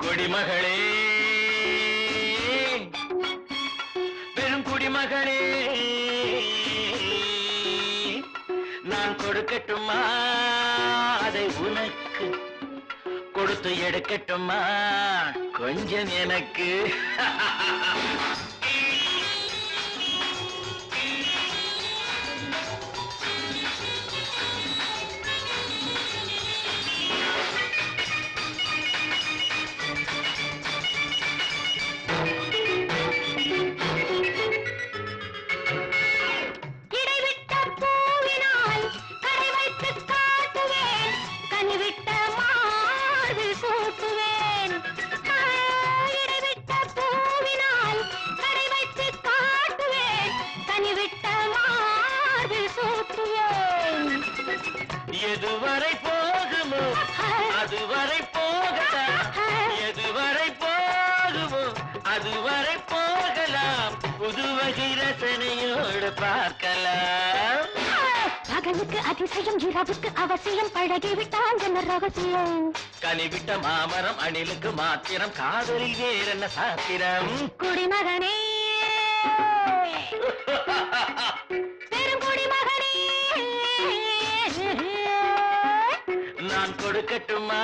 குடிமகளே, பெரும் குடிமகளே, நான் கொடுக்கட்டுமா அதை உனக்கு, கொடுத்து எடுக்கட்டுமா கொஞ்சம் எனக்கு. எதுவரை போகுமோ அதுவரை போகலாம், எதுவரை போகுமோ அதுவரை போகலாம், புதுவகை ரசனையோடு பார்க்கலாம். பகலுக்கு அதிசயம் இரவுக்கு அவசியம் பழகிவிட்டால் என்ன ரகசியம் கனிவிட்ட மாமரம் அணிலுக்கு மாத்திரம் காதலில் வேறென்ன சாத்திரம் குடிமகனே பெருங்குடிமகனே நான் கொடுக்கட்டுமா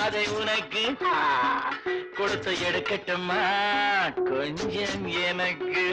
அதை உனக்கு கொடுத்து எடுக்கட்டுமா கொஞ்சம் எனக்கு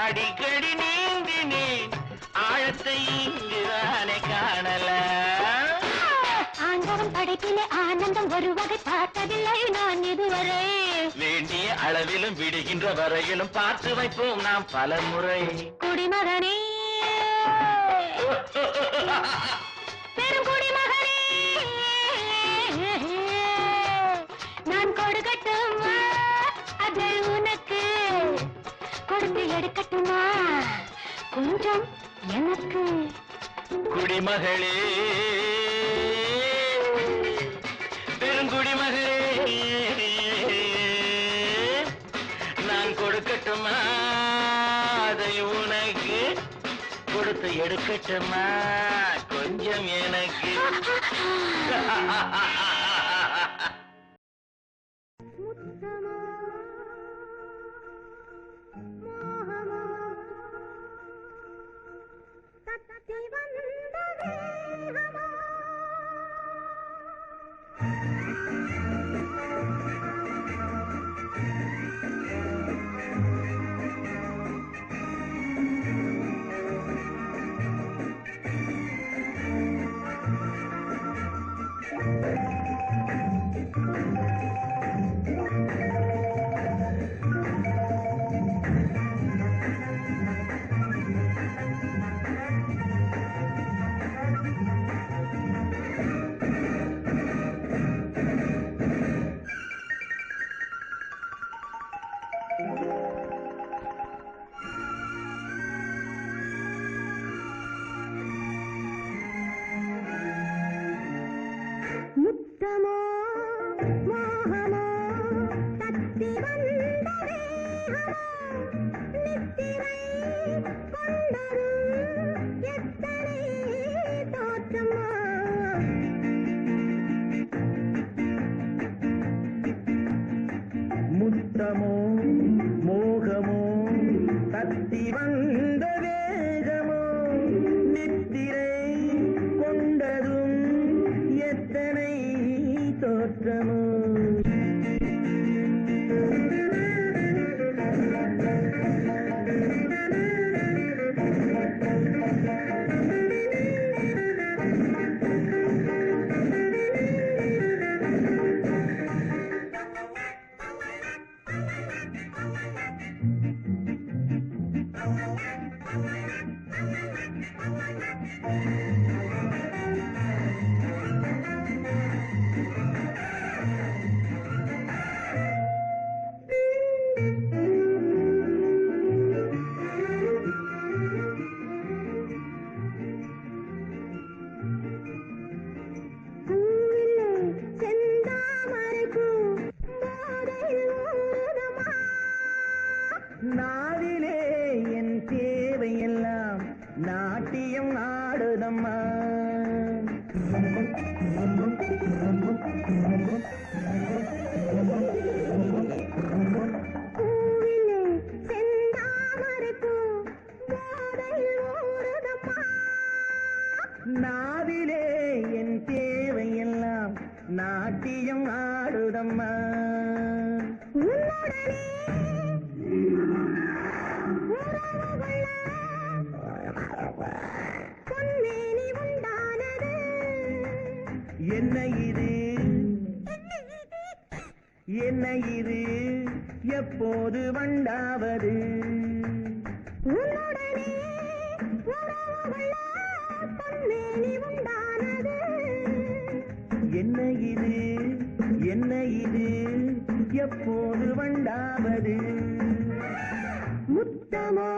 அடிக்கடி நீந்தினே ஆழத்தை இங்குதானே காணல ஆண்டவன் படைப்பிலே ஆனந்தம் ஒரு வகை பார்த்ததில்லை நான் இதுவரை வேண்டிய அளவிலும் விடுகின்ற வரையிலும் பார்த்து வைப்போம் நாம் பல முறை குடிமகனே பெருங்குடிமகனே நான் கொடுக்கட்டுமா அதை உனக்கு கொடுத்து எடுக்கட்டுமா கொஞ்சம் எனக்கு குடிமகளே பெருங்குடிமகளே நான் கொடுக்கட்டுமா அதை உனக்கு கொடுத்து எடுக்கட்டுமா கொஞ்சம் எனக்கு முத்தமோ மோகமோ தத்தி வந்த வேகமோ நித்திரை கொண்டதும் எத்தனை தோற்றமோ நாவிலே என் தேவையெல்லாம் நாட்டியம் ஆடுதம்மா நாவிலே என் தேவையெல்லாம் நாட்டியம் ஆடுதம்மா இது எப்போது வண்டாவது உன்னுடனே உறவுள்ள பொன்மேனி உண்டானது என்ன இது எப்போது வண்டாவது முத்தமோ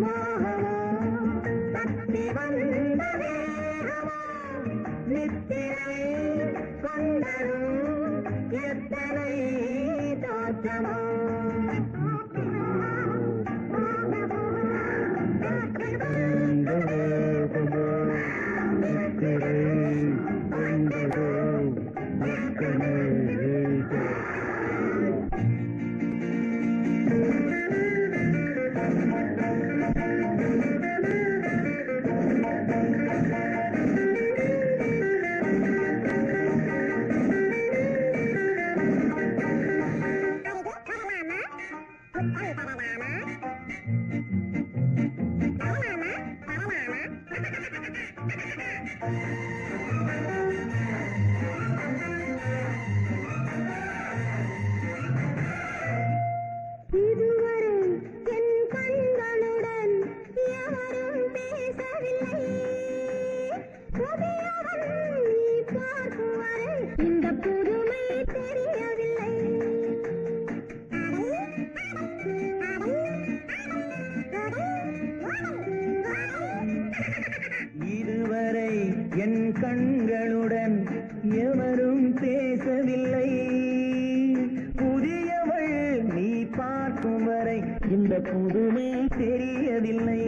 மோகமோ தப்பி வந்த வேகமோ நித்திரை கொண்டரும் எத்தனை தோற்றமோ இதுவரை என் கண்களுடன் எவரும் பேசவில்லை புதியவன் நீ பார்க்கும் வரை இந்த புதுமை தெரியவில்லை இதுவரை என் கண்களுடன் எவரும் பேசவில்லை புதியவள் நீ பார்க்கும் வரை இந்த புதுமை தெரியவில்லை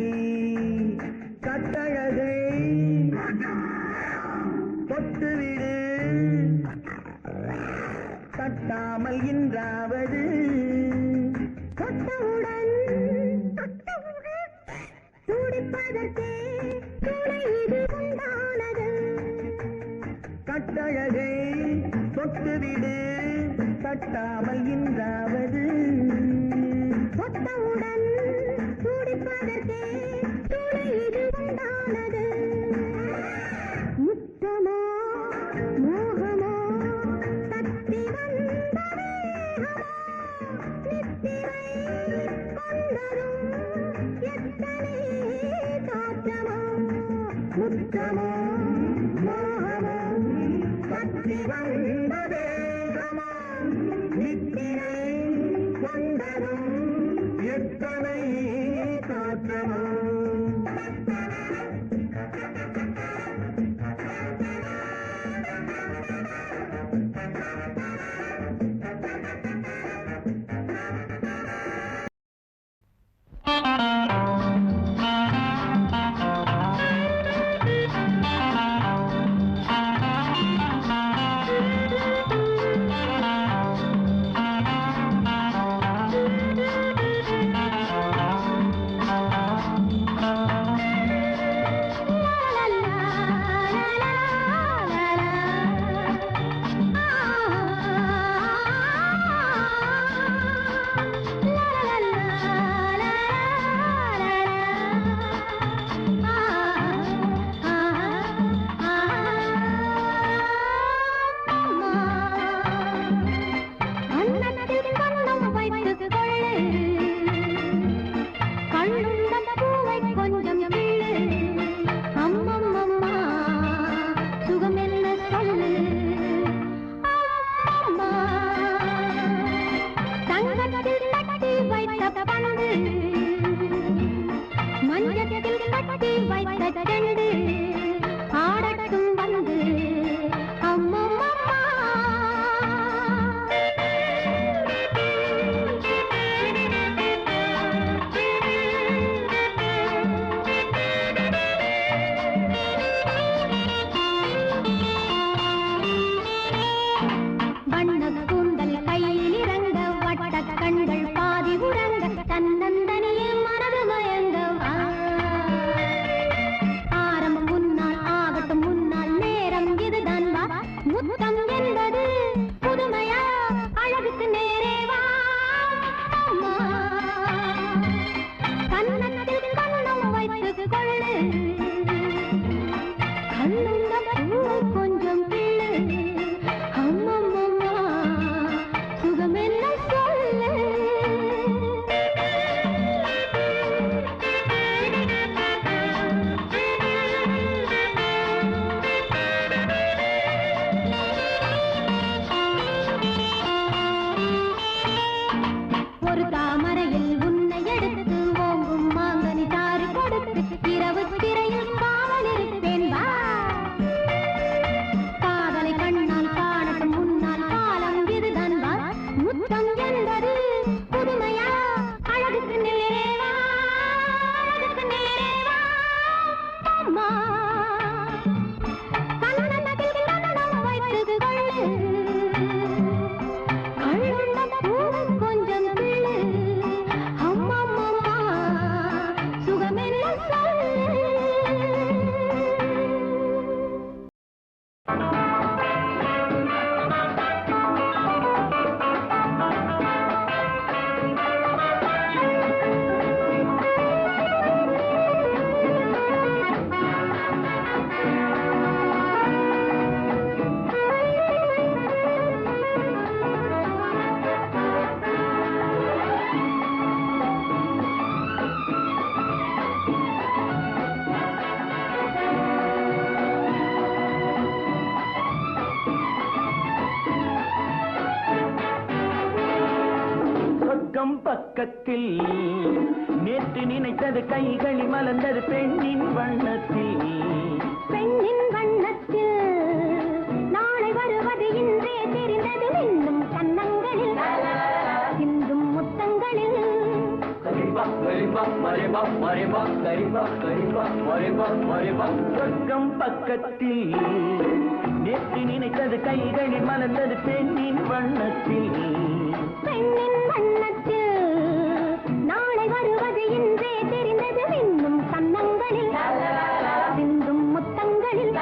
கட்டழகை தொட்டுவிடு தட்டாமல் இன்றாவது தொட்டவுடன் துடிப்பதற்கே துணை இது உண்டானது கட்டழகை தொட்டுவிடு தட்டாமல் இன்றாவது தொட்டவுடன் துடிப்பதற்கே துணை இது உண்டானது முத்தமோ மோகமோ தப்பி வந்த வேகமோ நித்திரை கொண்டரும் எத்தனை தோற்றமோ முத்தமோ மோகமோ தப்பி வந்த வேகமோ நித்திரை கொண்டரும் எத்தனை தோற்றமோ கண்கள் பாதி உறங்க தன்னந்தனி சொர்க்கம் பக்கத்தில் நேற்று நினைத்தது கைகளில் மலர்ந்தது பெண்ணின் வண்ணத்தில் பெண்ணின் வண்ணத்தில் நாளை வருவது இன்றே தெரிந்தது இன்னும் கன்னங்களில் சிந்தும் முத்தங்களில் சொர்க்கம் பக்கத்தில் நேற்று நினைத்தது கைகளில் மலர்ந்தது பெண்ணின் வண்ணத்தில் பெண்ணின் வண்ணத்தில் நாளை வருவது இன்றே தெரிந்தது இன்னும் கன்னங்களில் சிந்தும் முத்தங்களில்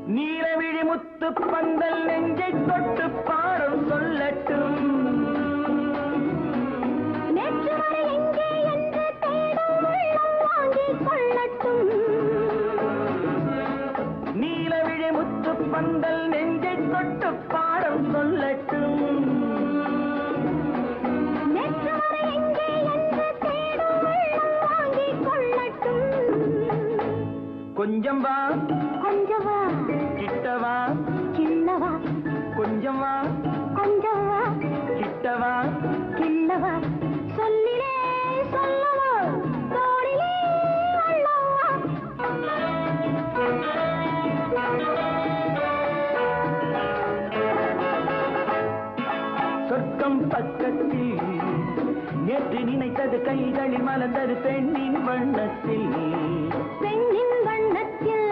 நீலவிழி முத்து பந்தல் நெஞ்சை தொட்டு பாடம் சொல்லட்டும் நேற்று வரை எங்கே என்று தேடும் உள்ளம் வாங்கிக் கொள்ளட்டும் நீலவிழி முத்து பந்தல் நெஞ்சை தொட்டு பாடம் சொல்லட்டும் நேற்று வரை எங்கே என்று தேடும் உள்ளம் வாங்கிக் கொள்ளட்டும் கொஞ்சம் வா கொஞ்சம் வா கிட்டவா கிள்ளவா கொஞ்சம் வா கொஞ்சம் வா கிட்டவா கிள்ளவா சொல்லிலே சொல்லவா தோளிலே அள்ளவா சொர்க்கம் பக்கத்தில் நேற்று நினைத்தது கைகளில் மலர்ந்தது பெண்ணின் வண்ணத்தில் பெண்ணின் வண்ணத்தில்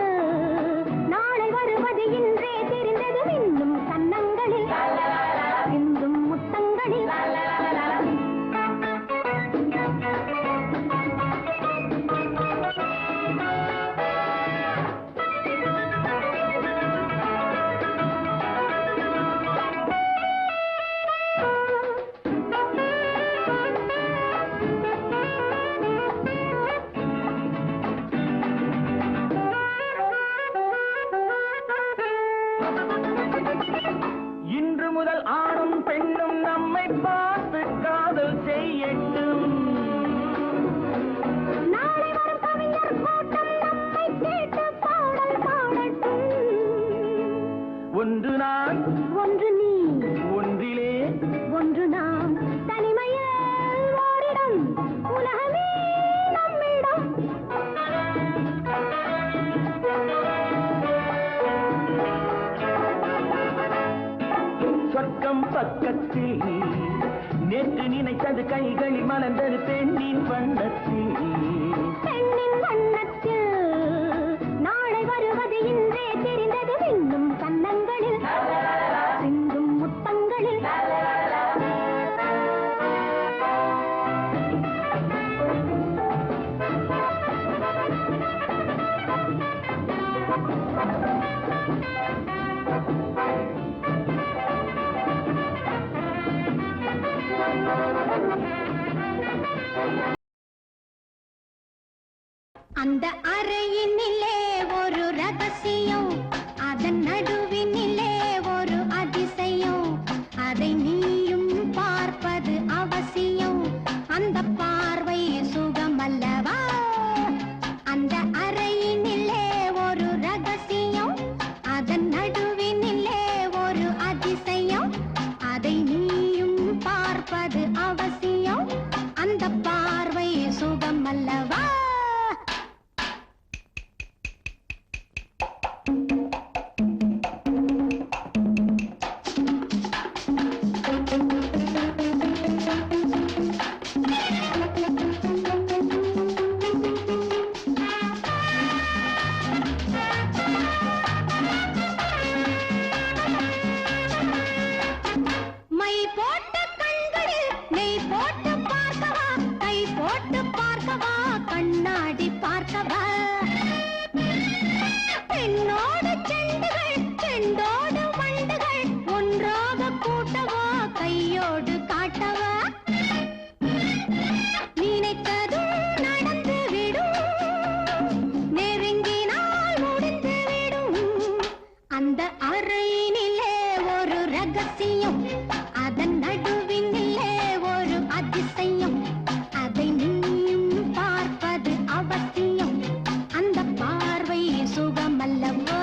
நாளை வருவது இன்றே தெரிந்தது இன்னும் கன்னங்களில் சிந்தும் முத்தங்களில் இன்று முதல் ஆணும் பெண்ணும் நம்மை பார்த்து காதல் செய்யட்டும் நாளை வரும் கவிஞர் கூட்டம் நம்மை கேட்டு பாடல் பாடட்டும் ஒன்று நான் ஒன்று நீ ஒன்றிலே ஒன்று நாம் தனிமையில் ஓரிடம் உலகமே நம்மிடம் சொர்க்கம் பக்கத்தில் நேற்று நினைத்தது கைகளில் மலர்ந்தது பெண்ணின் வண்ணத்தில் பெண்ணின் வண்ணத்தில் நாளை வருவது இன்றே தெரிந்தது இன்னும் கன்னங்களில் சிந்தும் முத்தங்களில் அந்த அறையினிலே ஒரு ரகசியம் அதன் நடுவினிலே ஒரு அதிசயம் அதை நீயும் பார்ப்பது அவசியம் அந்த பார்வை சுகமல்லவா அந்த அறையினிலே ஒரு ரகசியம் அதன் நடுவினிலே ஒரு அதிசயம் அதை நீயும் பார்ப்பது அவசியம் அந்த பார்வை சுகமல்லவா அவசியம் அதன் நடுவினிலே ஒரு அதிசயம் அதை நீயும் பார்ப்பது அவசியம் அந்த பார்வை சுகமல்லவோ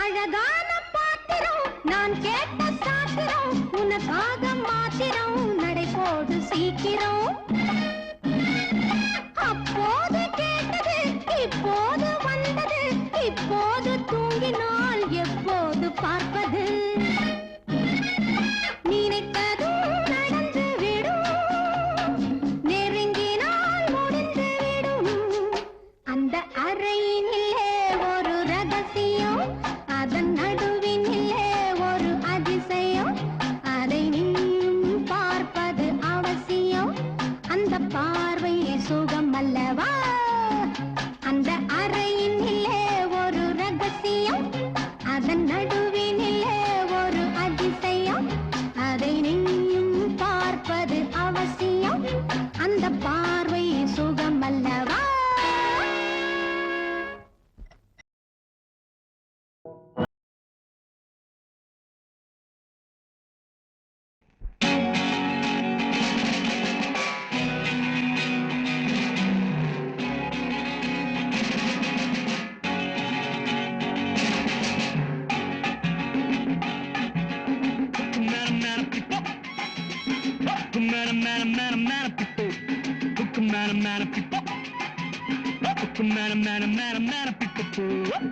அழகான பாத்திரம் நான் கேட்ட சாத்திரம் உனக்காக மாத்திரம் நடை போடு சீக்கிரம் அப்போது கேட்டது இப்போது வந்தது இப்போது தூங்கினால் எப்போது பார்ப்பது நினைத்ததும் நடந்து விடும் நெருங்கினால் முடிந்து விடும் அந்த அறையினிலே ஒரு ரகசியம் அதன் நடுவினிலே ஒரு அதிசயம் அதை நீயும் பார்ப்பது அவசியம் அந்த பார்வை சுகம் அல்லவா அந்த அறையினிலே ஒரு ரகசியம் அதன் நடுவினிலே ஒரு அதிசயம் அதை நீயும் பார்ப்பது அவசியம் அந்த பார்வை சுகம் அல்லவா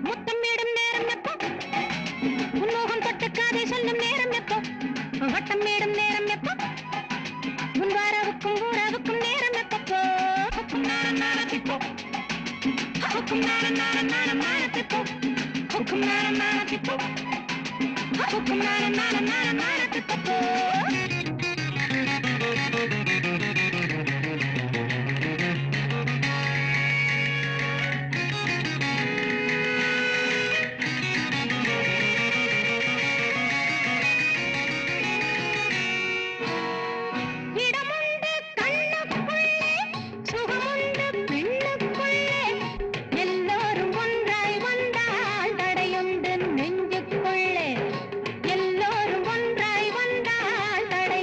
முத்தமிடும் நேரம் எப்போ உன்மோகம் தொட்டு காதை சொல்லும் நேரம் எப்போ வட்டமிடும் நேரம் எப்போ உன் வாரவுக்கும் ஊராவுக்கும் நேரம் எப்போ நாரத்திப்போ நாரத்திப்போ நாரத்திப்போ நாரத்திப்போ தடை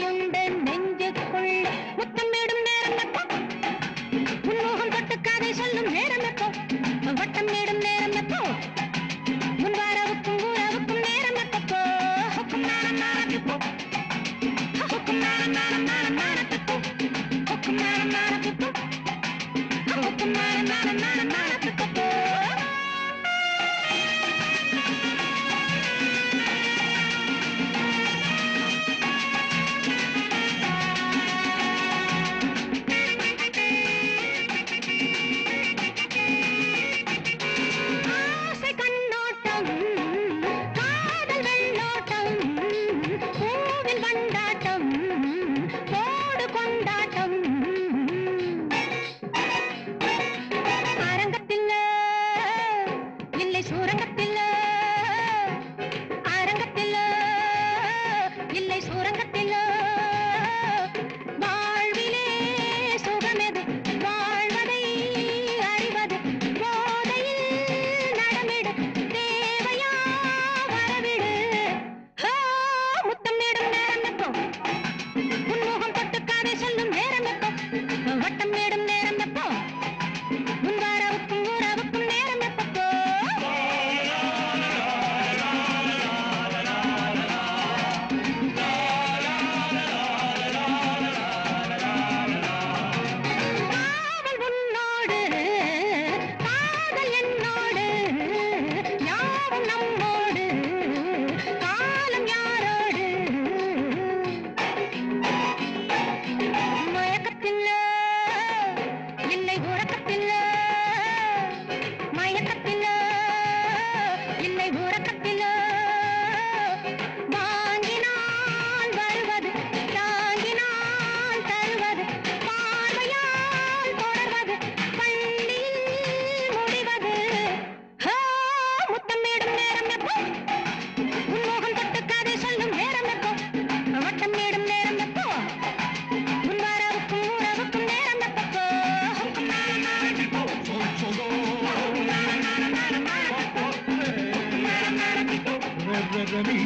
மகாராணி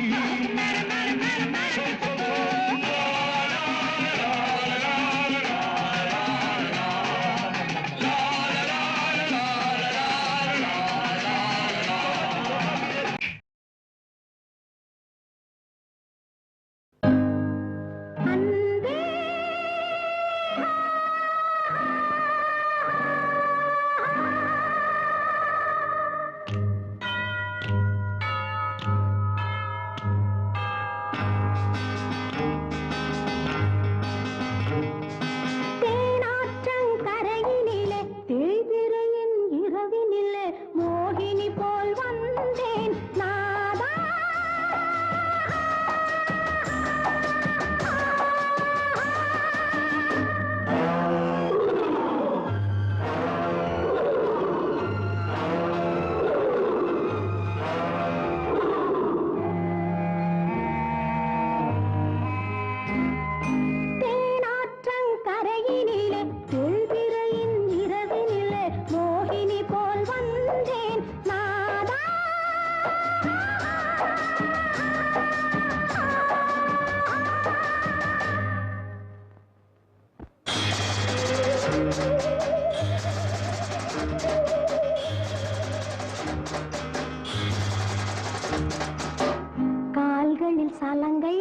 கால்களில் சலங்கை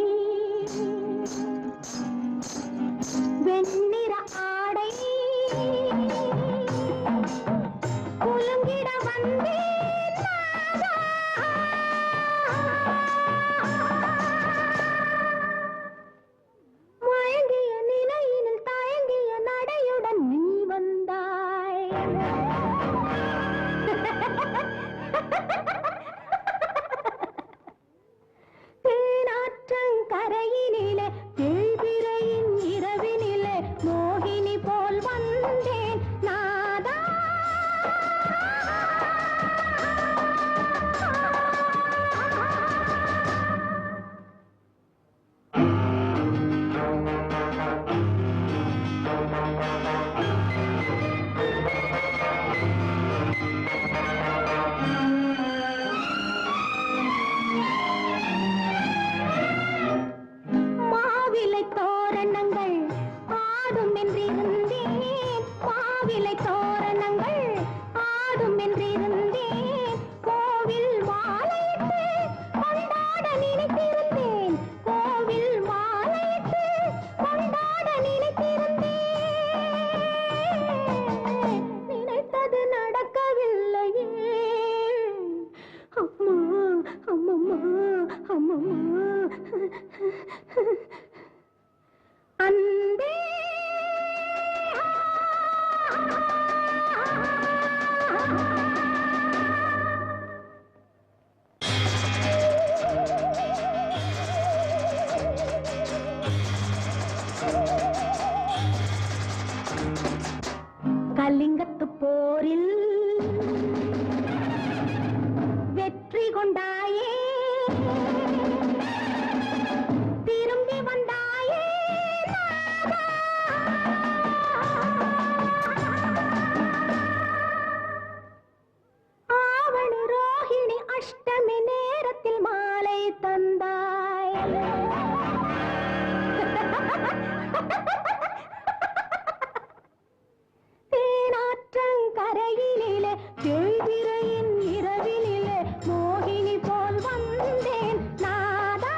வெண்ணிற ஆடை குலுங்கிட வந்தேன் மயங்கிய நிலையினில் தயங்கிய நடையுடன் நீ வந்தாய் கரையினிலே தேய்பிரையின் இரவினிலே மோகினி போல் வந்தேன் நாதா மாவிலை தோரணங்கள் ஆடும் என்றிருந்தேன் மாவிலை தோரணங்கள் ஆடும் என்றிருந்தேன் கோவில் மாலையிட்டு கொண்டாட நினைத்திருந்தேன் கோவில் மாலையிட்டு கொண்டாட நினைத்திருந்தேன் நினைத்தது நடக்கவில்லையே அம்மா அம்மம்மா அம்மம்மா அன்பே கலிங்கத்து போரில் வெற்றி கொண்டாயே திரும்பி வந்தாயே ஆவணி ரோஹிணி அஷ்டமி நேரத்தில் மாலை தந்தாய் தேனாற்றங்கரையினிலே தேய்பிரையின் இரவினிலே மோகினி போல் வந்தேன் நாதா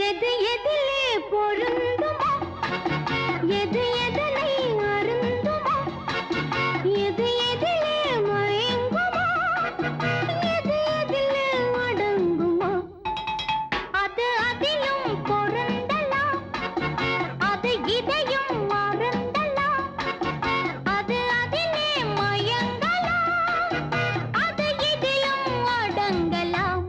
எது எதிலே பொருந்துமோ எது எதனை அருந்துமோ எது எதிலே மயங்குமோ எது எதிலே அடங்குமோ அது அதிலும் பொருந்தலாம் அது இதையும் மறந்தலாம் அது அதிலே மயங்கலாம் அது இதிலும் அடங்கலாம்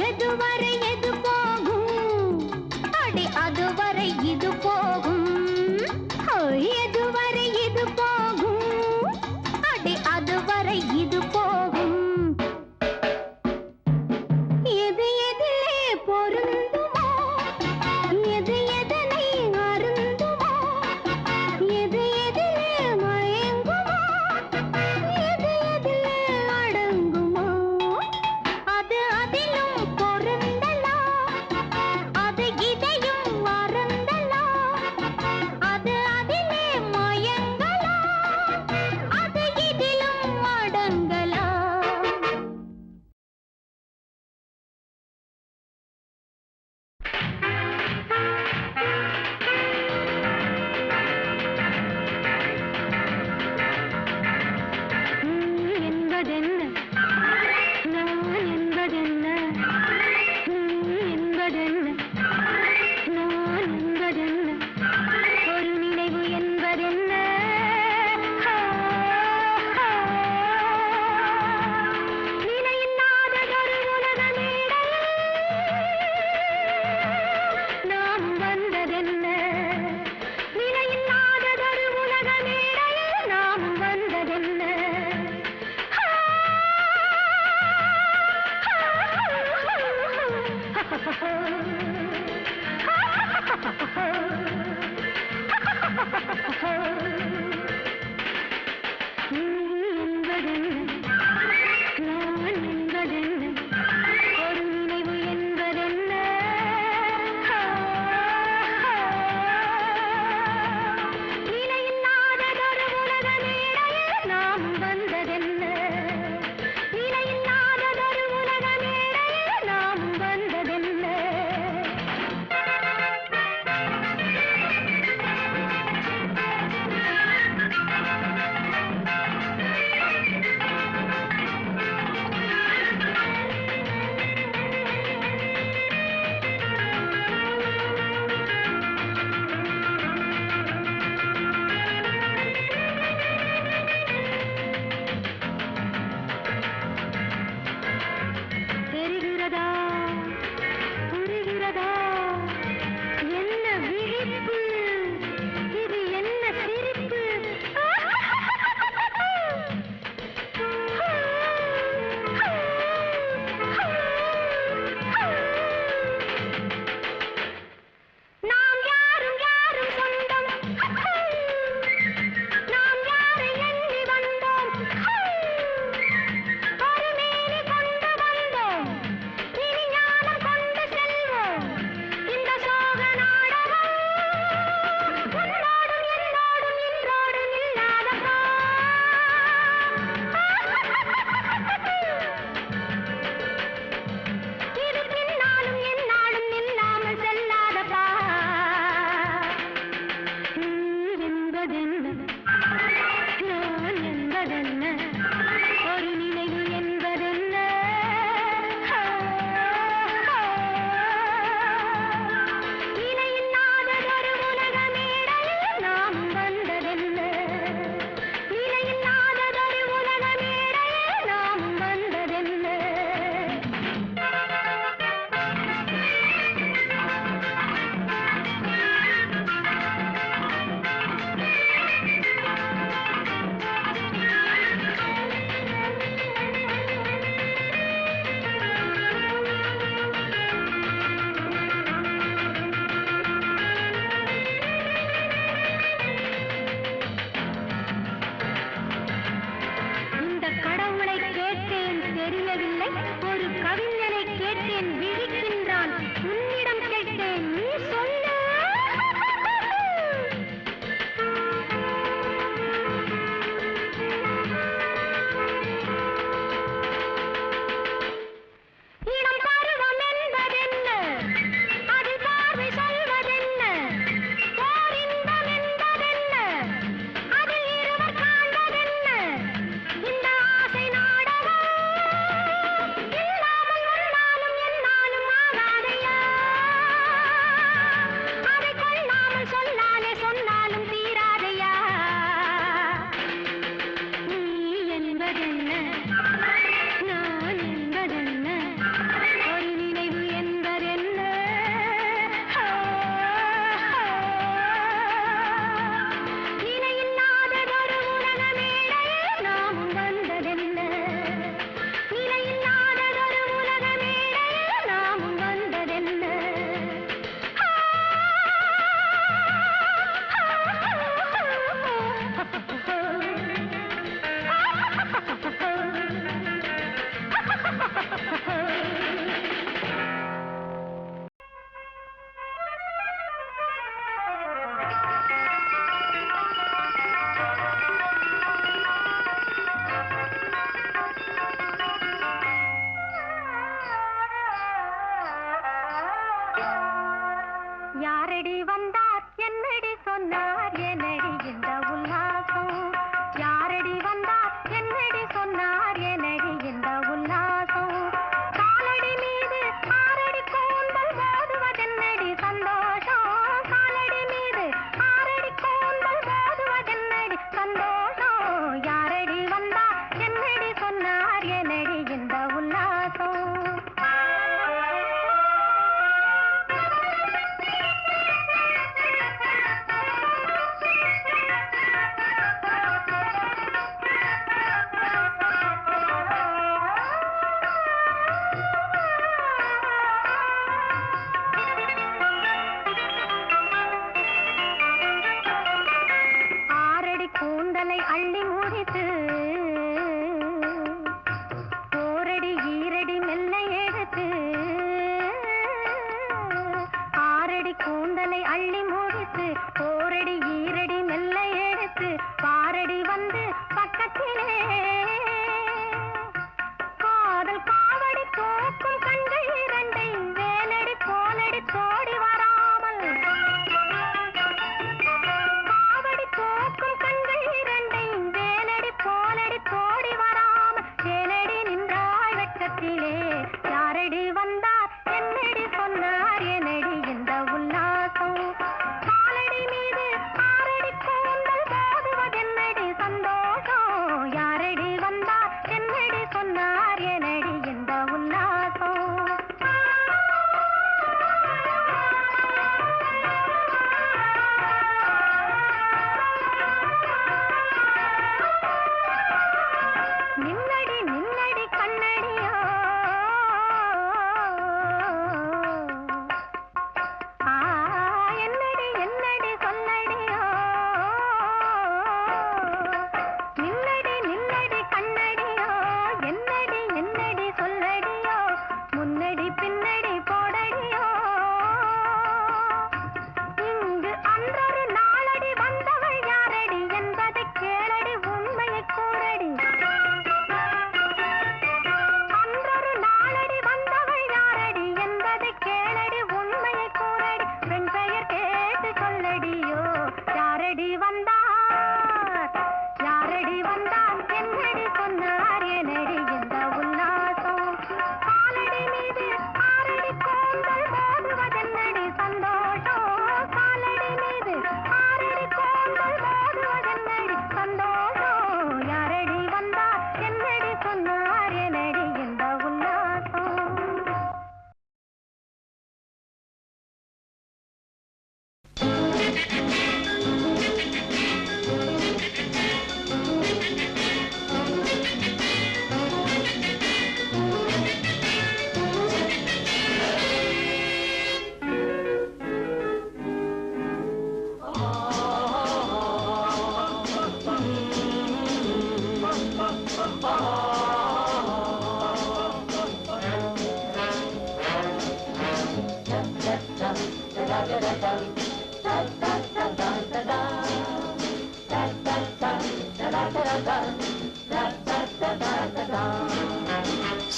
எதுவரை எது போகும் அடி அதுவரை இது போகும் எதுவரை இது போகும் அடி அதுவரை இது போகும் எது எதிலே பொருந்துமோ எது எதனை அருந்துமோ எது எதிலே மயங்குமோ எது எதிலே அடங்குமோ அது அதிலும் பொருந்தலாம் அது இதையும் மறந்தலாம் அது அதிலே மயங்கலாம் அது இதிலும் அடங்கலாம் என்பதென்ன நான் என்பதென்ன என்பதென்ன நான் என்பதென்ன ஒரு நினைவு என்பதென்ன நிலையில்லாததொரு உலக மேடையில் நாம் வந்ததென்ன நிலையில்லாததொரு உலக மேடையில் நாம் வந்ததென்ன ஒரு நினைவு என்பதென்ன நிலையில்லாததொரு உலக மேடையில் நாம் வந்ததென்ன நிலையில்லாததொரு உலக மேடையில் நாம் வந்ததென்ன தெரிகிறதா புரிகிறதா என்ன விழிப்பு இது என்ன சிரிப்பு நாம் யாரும் யாரும் சொந்தம் நாம் யாரை எண்ணி வந்தோம் ஒரு மேனி கொண்டு வந்தோம் இனி ஞானம் கொண்டு செல்வோம் இந்த சோக நாடகம் உன்னோடும் என்னோடும் இன்றோடும் இல்லாதப்பா இது பின்னாலும் என்னாலும் இல்லாமல் செல்லாதப்பா என்பதென்ன நான் என்பதென்ன ஒரு நினைவு என்பதென்ன நிலையில்லாததொரு உலக மேடையில் நாம் வந்ததென்ன நிலையில்லாததொரு உலக மேடையில் நாம் வந்ததென்ன இந்த கடவுளை கேட்டேன் தெரியவில்லை ஒரு கவிஞனை கேட்டேன் விழிக்கின்றான் உன்னிடம் கேட்டேன் நீ சொல்லு இடம் பருவம் என்பதென்ன அது பார்வை சொல்வதென்ன ஓர் இன்பம் என்பதென்ன அதில் இருவர் காண்பதென்ன இந்த ஆசை நாடகம்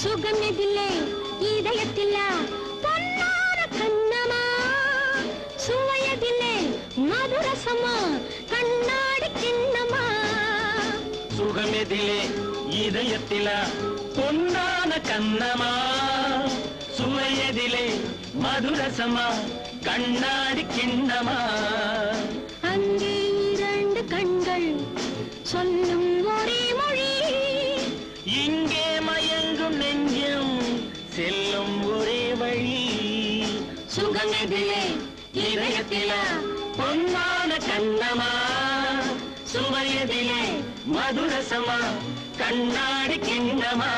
சுகமெதிலே இதயத்தில பொன்னான கண்ணமா சுவையதிலே மதுரசமா கண்ணாடி கிண்ணமா சுகமெதிலே இதயத்தில பொன்னான கண்ணமா சுவையதிலே மதுரசமா கண்ணாடி கிண்ணமா அங்கே இரண்டு கண்கள் சொல்லும் ஒரே மொழி இங்கே மயங்கும் நெஞ்சம் செல்லும் ஒரே வழி சுகமெதிலே இதயத்தில பொன்னான கண்ணமா சுவையதிலே மதுரசமா கண்ணாடி கிண்ணமா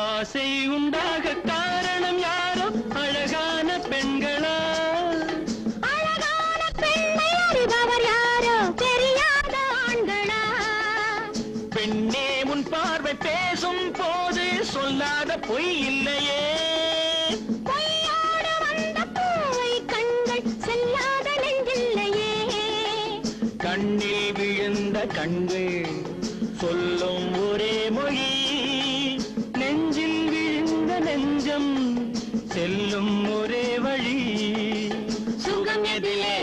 ஆசை உண்டாக காரணம் யாரோ அழகான பெண்களா அழகான பெண்ணை அறிபவர் யாரோ தெரியாத ஆண்களா பெண்ணே உன் பார்வை பேசும் போது சொல்லாத பொய் இல்லையே பொய்யோடு வந்த பூவை கண்கள் செல்லாத நெஞ்சில்லையே கண்ணில் விழுந்த கண்கள் சொல்லும் ஒரே மொழி நெஞ்சில் விழுந்த நெஞ்சம் செல்லும் ஒரே வழி சுகம் எதிலே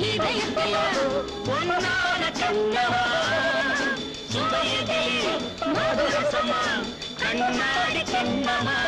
இதயத்திலே பொன்னான கண்ணமா சுவையதிலே மதுரசமா கண்ணாடி கிண்ணமா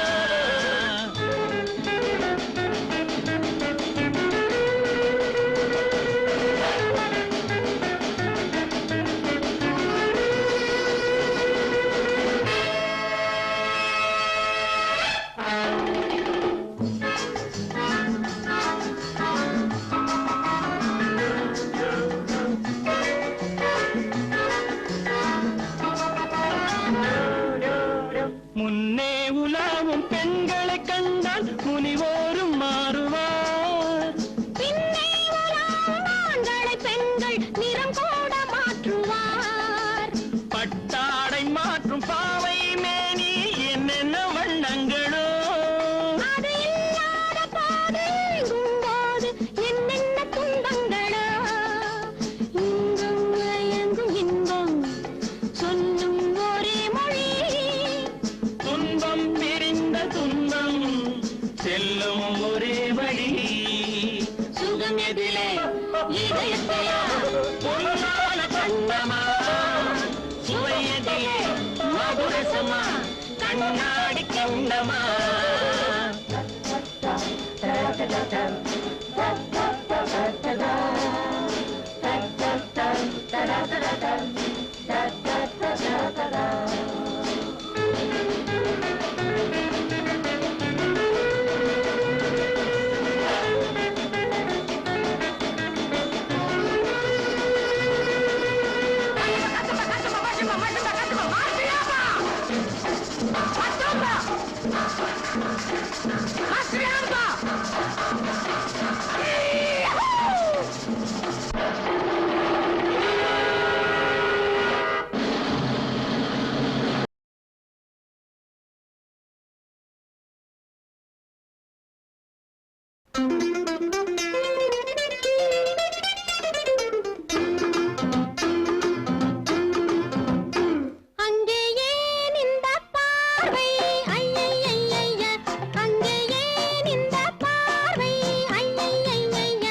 முன்னே உலாவும் பெண்களை கண்டால் முனிவோரும் மாறுவார் பின்னே உலாவும் ஆண்களை பெண்கள் நிறம் கூட மாற்றுவார் பட்டாடை மாற்றும் பாவை மேனி என்னென்ன வண்ணங்களோ அது இல்லாத போது போது என்னென்ன துன்பங்களோ இன்பம் மயங்கும் இன்பம் சொல்லும் ஒரே மொழி துன்பம் பிரிந்த துன்பம் செல்லும் ஒரே வழி சுகம் எதிலே இதயத்திலே பொன்னான கண்ணமா சுவையதிலே மதுரசமா கண்ணாடி கிண்ணமா அங்கே ஏன் இந்த பார்வை ஐயையைய அங்கே ஏன் இந்த பார்வை ஐயையைய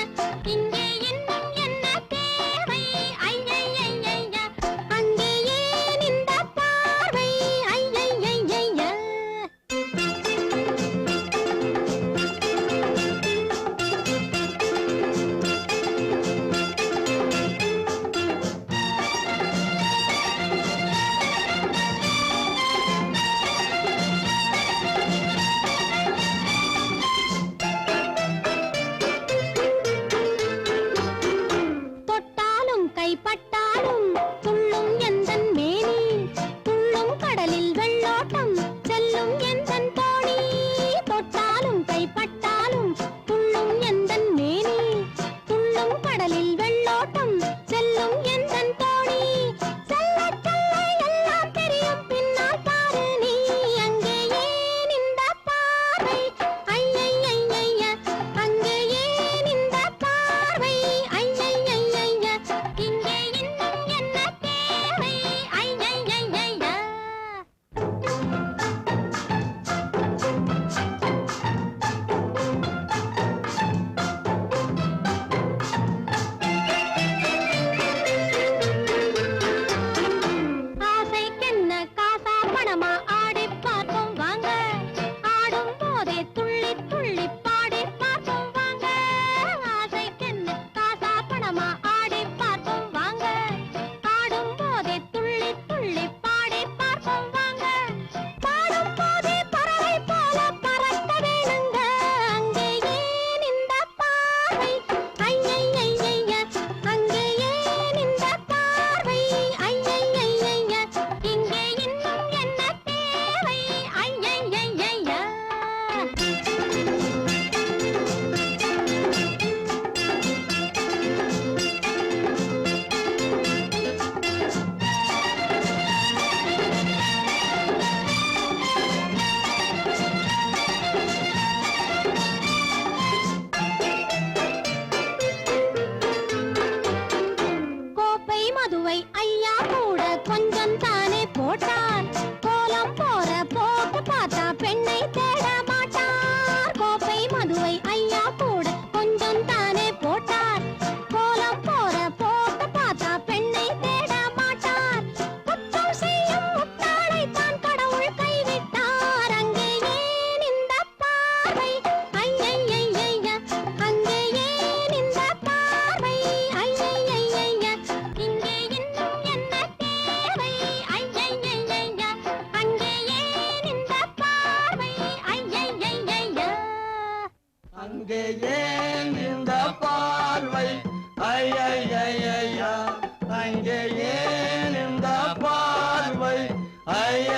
இங்கே இன்னும் என்ன தேவை ஐயையைய அங்கே ஏன் இந்த பார்வை ஐயையைய அங்கே ஏன் இந்த பார்வை ஐயா அங்கே ஏன் இந்த பார்வை ஐயா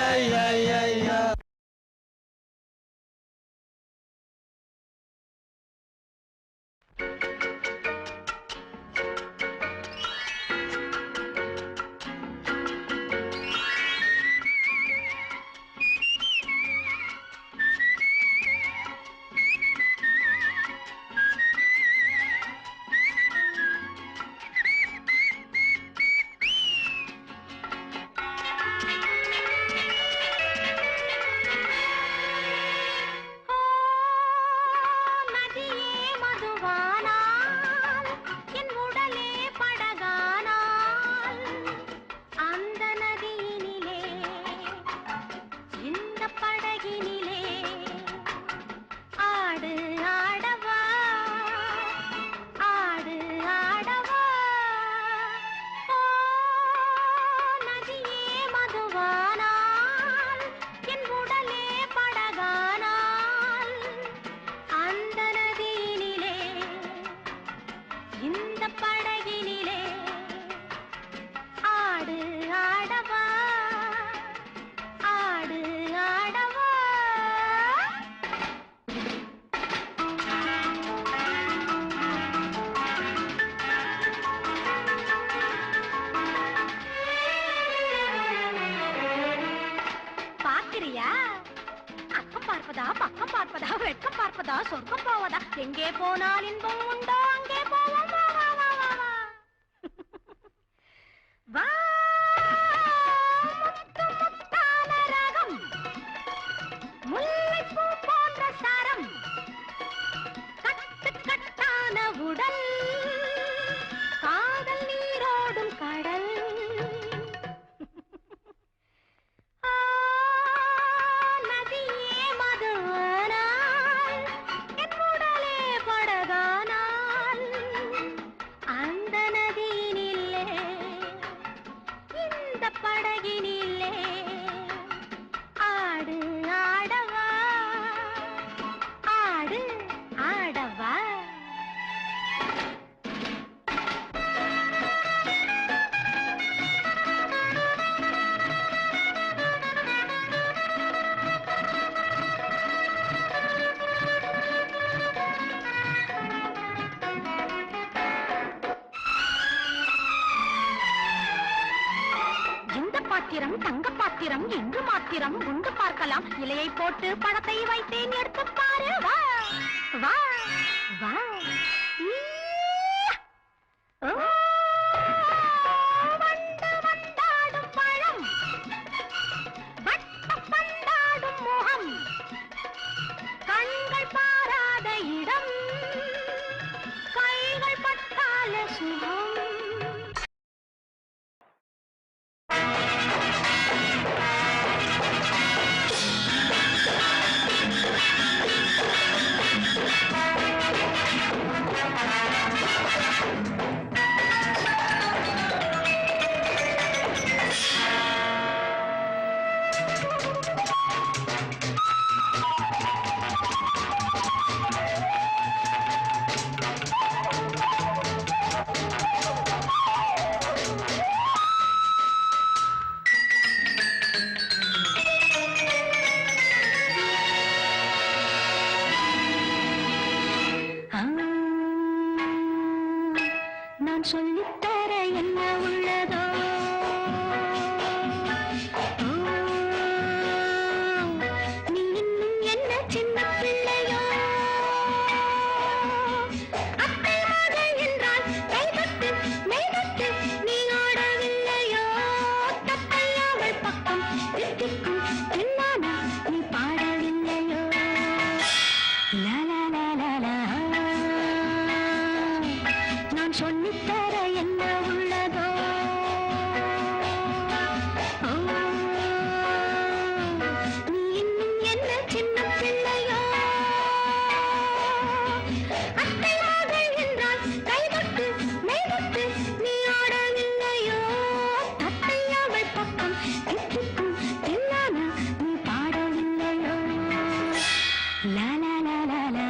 பக்கம் பார்ப்பதா வெட்கம் பார்ப்பதா சொர்க்கம் போவதா எங்கே போனால் இன்பம் உண்டோ அங்கே போவோம் வா வா வா வா வா முத்து முத்தான ராகம் முல்லைப்பூ போன்ற சரம் கட்டு கட்டான உடல் காதல் நீரோடும் கடல் தங்க பாத்திரம் எங்கு மாத்திரம் உண்டு பார்க்கலாம் இலையை போட்டு பணத்தை வைத்தேன் எடுத்து பாரு வா வா வா வண்டாடும் பழம் வட்ட பந்தாடும் முகம் கண்கள் பாராத இடம் கைகள் பட்டால சுகம் சொல்லித்தர என்ன உள்ளதோ நீ இன்னும் என்ன சின்ன பிள்ளையோ அத்தை மகள் என்றால் கைதட்டு மெய்தட்டு நீ ஆடவில்லையோ தத்தை அவள் பக்கம் திட்டிக்கும் இல்லாம நீ பாடவில்லையோ லா லா லா லா லா நான் சொல்லித்தர என்ன உள்ளதோ நீ இன்னும் என்ன சின்ன பிள்ளையோ அத்தை மகள் என்றால் கைதட்டு மெய்தட்டு நீ ஆடவில்லையோ தத்தை அவள் பக்கம் திட்டிக்கும் இல்லாம நீ பாடவில்லையோ லா லா லா லா லா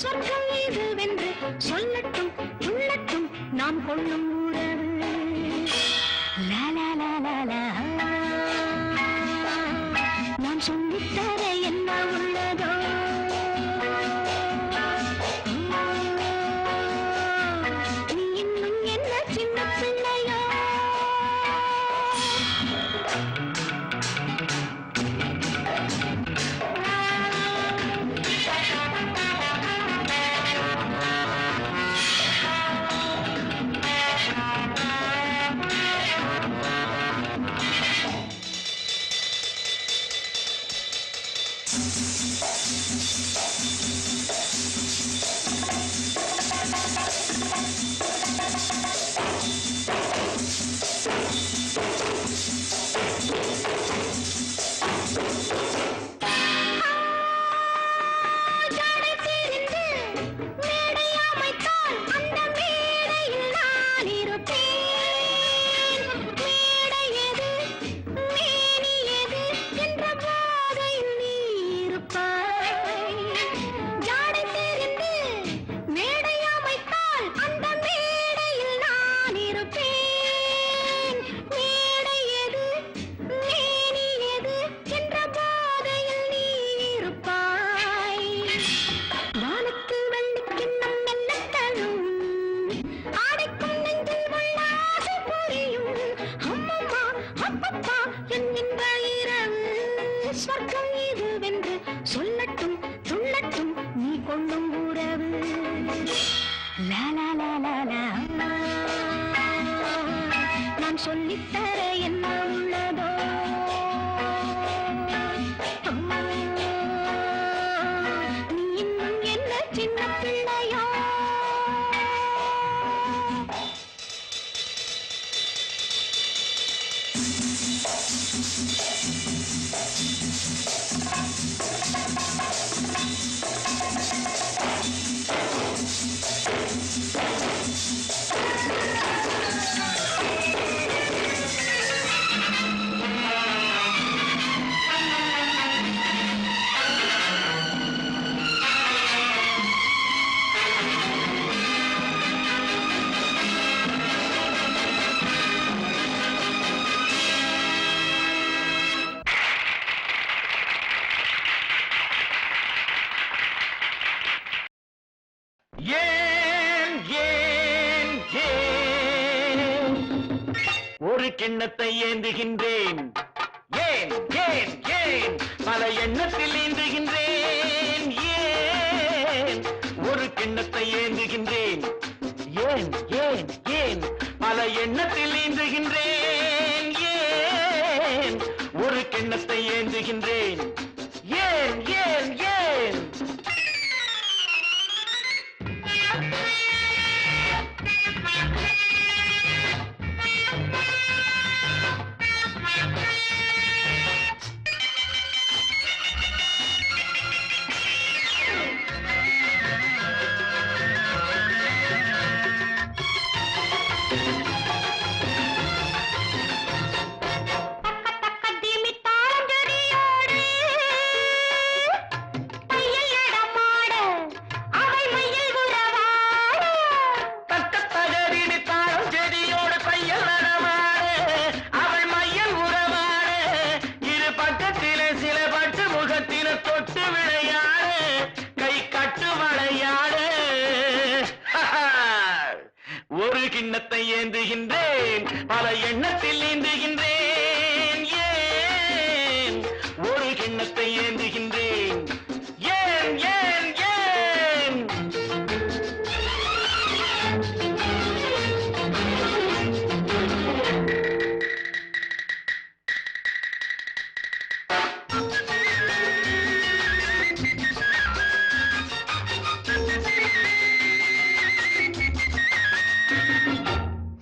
சொர்க்கம் இதுவென்று சொல்லட்டும் உள்ளட்டும் நாம் கொள்ளும் உறவு. லா லா லா லா லா. நான் சொல்லித்தர என்ன உள்ளதோ நீ இன்னும் என்ன சின்ன பிள்ளையோ. சொர்க்கம் இதுவென்று சொல்லட்டும் துள்ளட்டும் நீ கொள்ளும் உறவு. லா லா லா லா லா. நான் சொல்லித்தர என்ன உள்ளதோ நீ இன்னும் என்ன சின்ன பிள்ளையோ. ஏன் ஏன் ஏன் ஒரு கிண்ணத்தை ஏந்துகின்றேன். ஏன் ஏன் ஏன் பல எண்ணத்தில் ஏந்துகின்றேன். ஏன் ஒரு கிண்ணத்தை ஏந்துகின்றேன். ஏன் ஏன் ஏன் பல எண்ணத்தில் ஏந்துகின்றேன். ஏன் ஒரு கிண்ணத்தை ஏந்துகின்றேன். ஏன் ஏன் ஏன் ஒரு கிண்ணத்தை ஏந்துகின்றேன். பல எண்ணத்தில் ஏந்துகின்றேன். ஏன் ஒரு கிண்ணத்தை ஏந்துகின்றேன். ஏன் ஏன் ஏன்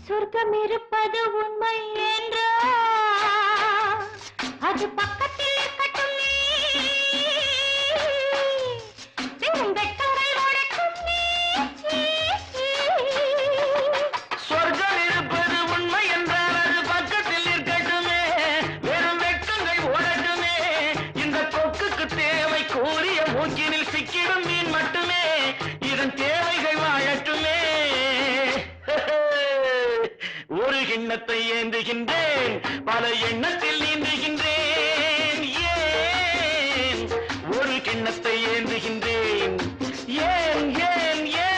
சொர்க்கம் இருப்பது உண்மை என்றோ அது பக்கத்தில் இருக்கட்டும். வெட்டங்கள் ஓடட்டும். சொர்க்கம் இருப்பது உண்மை என்றால் அது பக்கத்தில் இருக்கட்டுமே. வெறும் வெட்கங்கள் ஓடட்டுமே. இந்த கொக்குக்கு தேவை கூறிய மூக்கினில் சிக்கிடும் மீன் மட்டுமே. அதன் தேவைகள் வாழட்டுமே. ஒரு கிண்ணத்தை ஏந்துகின்றேன், பல எண்ணத்தில் நீந்துகின்றேன். ஏன் ஒரு கிண்ணத்தை ஏந்துகின்றேன்? ஏன் ஏன் ஏன்?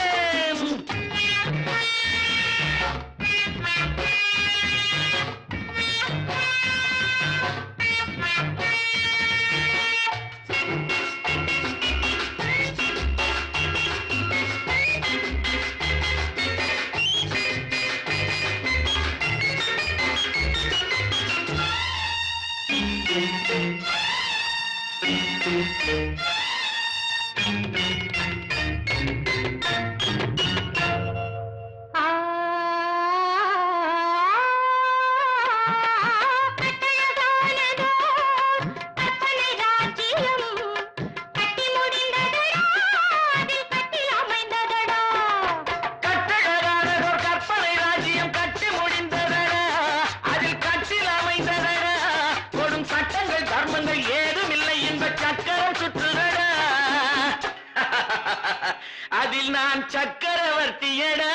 கட்டழகானதோ கற்பனை ராஜ்யம் கட்டி முடிந்ததடா, அதில் கட்டி அமைந்ததடா. கட்டழகானதோர் கற்பனை ராஜ்யம் கட்டி முடிந்ததடா, அதில் கட்டில் அமைந்ததடா. கொடும் சட்டங்கள் தர்மங்கள் ஏதுமில்லை என்ப சக்கரம் சுற்றுதடா. அதில் நான் சக்கரவர்த்தியடா.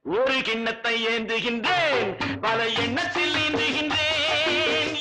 ஒரு கிண்ணத்தை ஏந்துகின்றேன், பல எண்ணத்தில் நீந்துகின்றேன்.